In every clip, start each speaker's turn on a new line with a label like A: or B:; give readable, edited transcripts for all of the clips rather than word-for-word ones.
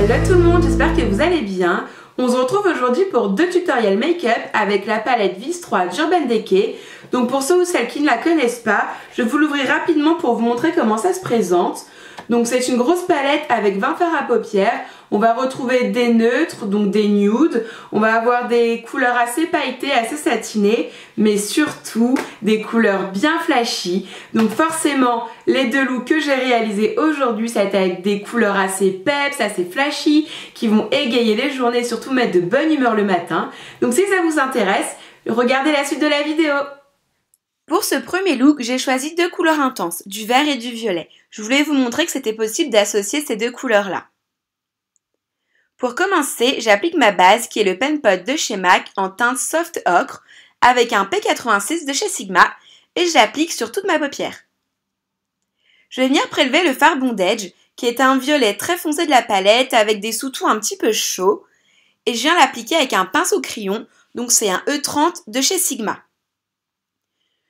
A: Hello tout le monde, j'espère que vous allez bien. On se retrouve aujourd'hui pour 2 tutoriels make-up avec la palette Vis 3 d'Urban Decay. Donc pour ceux ou celles qui ne la connaissent pas, je vais vous l'ouvrir rapidement pour vous montrer comment ça se présente. Donc c'est une grosse palette avec 20 fards à paupières. On va retrouver des neutres, donc des nudes. On va avoir des couleurs assez pailletées, assez satinées, mais surtout des couleurs bien flashy. Donc forcément, les 2 looks que j'ai réalisés aujourd'hui, ça va être avec des couleurs assez peps, assez flashy, qui vont égayer les journées et surtout mettre de bonne humeur le matin. Donc si ça vous intéresse, regardez la suite de la vidéo. Pour ce premier look, j'ai choisi 2 couleurs intenses, du vert et du violet. Je voulais vous montrer que c'était possible d'associer ces 2 couleurs-là. Pour commencer, j'applique ma base qui est le Pen Pot de chez MAC en teinte Soft Ocre avec un P86 de chez Sigma et je l'applique sur toute ma paupière. Je vais venir prélever le fard Bondage qui est un violet très foncé de la palette avec des sous-tons un petit peu chauds et je viens l'appliquer avec un pinceau crayon, donc c'est un E30 de chez Sigma.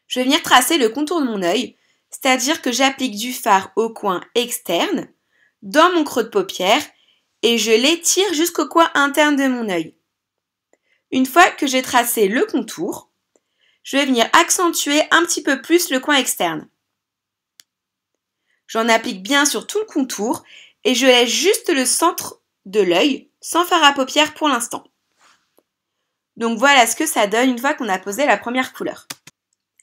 A: Je vais venir tracer le contour de mon œil, c'est-à-dire que j'applique du fard au coin externe, dans mon creux de paupière, et je l'étire jusqu'au coin interne de mon œil. Une fois que j'ai tracé le contour, je vais venir accentuer un petit peu plus le coin externe. J'en applique bien sur tout le contour et je laisse juste le centre de l'œil sans fard à paupières pour l'instant. Donc voilà ce que ça donne une fois qu'on a posé la première couleur.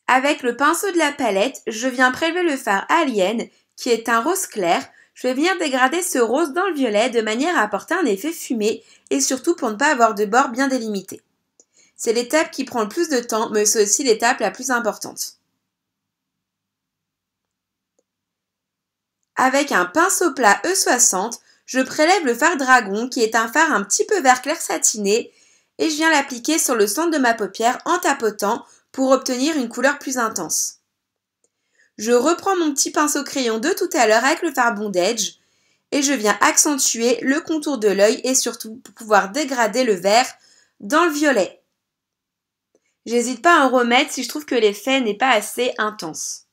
A: Avec le pinceau de la palette, je viens prélever le fard Alien qui est un rose clair. Je vais venir dégrader ce rose dans le violet de manière à apporter un effet fumé et surtout pour ne pas avoir de bords bien délimités. C'est l'étape qui prend le plus de temps, mais c'est aussi l'étape la plus importante. Avec un pinceau plat E60, je prélève le fard Dragon qui est un fard un petit peu vert clair satiné et je viens l'appliquer sur le centre de ma paupière en tapotant pour obtenir une couleur plus intense. Je reprends mon petit pinceau crayon de tout à l'heure avec le fard Bondage et je viens accentuer le contour de l'œil et surtout pour pouvoir dégrader le vert dans le violet. J'hésite pas à en remettre si je trouve que l'effet n'est pas assez intense.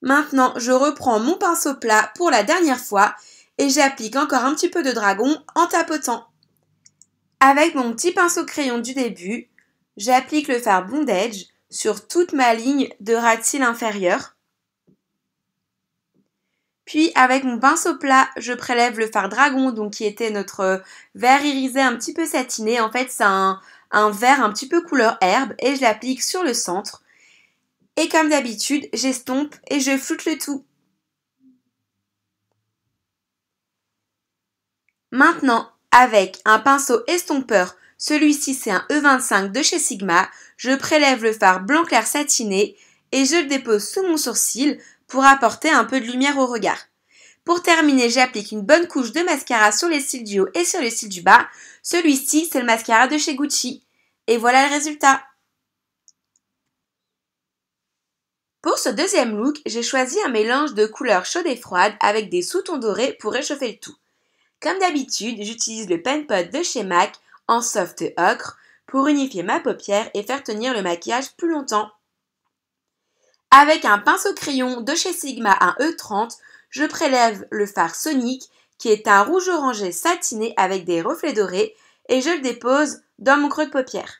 A: Maintenant, je reprends mon pinceau plat pour la dernière fois et j'applique encore un petit peu de dragon en tapotant. Avec mon petit pinceau crayon du début, j'applique le fard Bondage sur toute ma ligne de ras de cils inférieur. Puis avec mon pinceau plat, je prélève le fard Dragon, donc qui était notre vert irisé un petit peu satiné. En fait, c'est un vert un petit peu couleur herbe et je l'applique sur le centre. Et comme d'habitude, j'estompe et je floute le tout. Maintenant, avec un pinceau estompeur, celui-ci c'est un E25 de chez Sigma, je prélève le fard blanc clair satiné et je le dépose sous mon sourcil pour apporter un peu de lumière au regard. Pour terminer, j'applique une bonne couche de mascara sur les cils du haut et sur les cils du bas. Celui-ci, c'est le mascara de chez Gucci. Et voilà le résultat. Pour ce deuxième look, j'ai choisi un mélange de couleurs chaudes et froides avec des sous-tons dorés pour réchauffer le tout. Comme d'habitude, j'utilise le Pen Pot de chez MAC en soft ocre pour unifier ma paupière et faire tenir le maquillage plus longtemps. Avec un pinceau crayon de chez Sigma, un E30, je prélève le fard Sonic qui est un rouge orangé satiné avec des reflets dorés et je le dépose dans mon creux de paupière.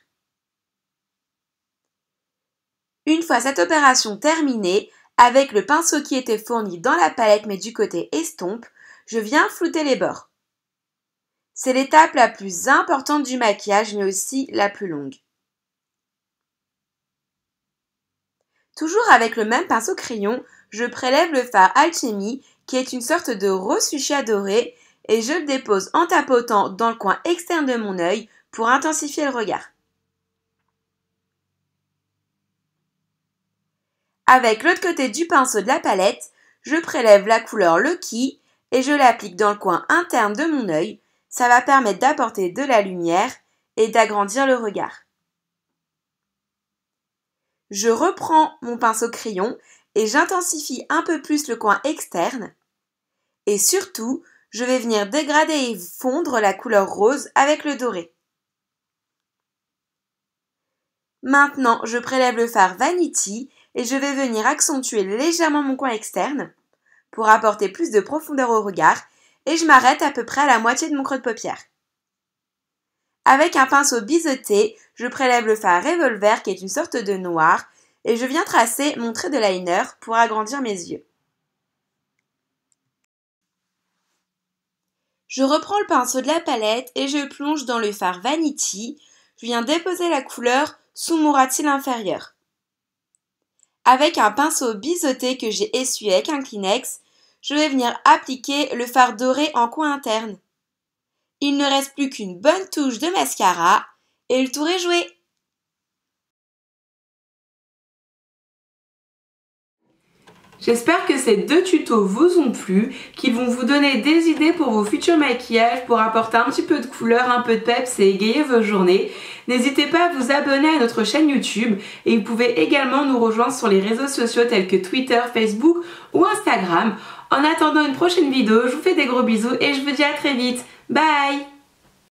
A: Une fois cette opération terminée, avec le pinceau qui était fourni dans la palette mais du côté estompe, je viens flouter les bords. C'est l'étape la plus importante du maquillage mais aussi la plus longue. Toujours avec le même pinceau crayon, je prélève le fard Alchemy qui est une sorte de rose fuchsia doré et je le dépose en tapotant dans le coin externe de mon œil pour intensifier le regard. Avec l'autre côté du pinceau de la palette, je prélève la couleur Lucky et je l'applique dans le coin interne de mon œil. Ça va permettre d'apporter de la lumière et d'agrandir le regard. Je reprends mon pinceau crayon et j'intensifie un peu plus le coin externe. Et surtout, je vais venir dégrader et fondre la couleur rose avec le doré. Maintenant, je prélève le fard Vanity et je vais venir accentuer légèrement mon coin externe pour apporter plus de profondeur au regard et je m'arrête à peu près à la moitié de mon creux de paupière. Avec un pinceau biseauté, je prélève le fard revolver qui est une sorte de noir et je viens tracer mon trait de liner pour agrandir mes yeux. Je reprends le pinceau de la palette et je plonge dans le fard Vanity. Je viens déposer la couleur sous mon ras de cils inférieur. Avec un pinceau biseauté que j'ai essuyé avec un Kleenex, je vais venir appliquer le fard doré en coin interne. Il ne reste plus qu'une bonne touche de mascara et le tour est joué.
B: J'espère que ces 2 tutos vous ont plu, qu'ils vont vous donner des idées pour vos futurs maquillages, pour apporter un petit peu de couleur, un peu de peps et égayer vos journées. N'hésitez pas à vous abonner à notre chaîne YouTube et vous pouvez également nous rejoindre sur les réseaux sociaux tels que Twitter, Facebook ou Instagram. En attendant une prochaine vidéo, je vous fais des gros bisous et je vous dis à très vite. Bye!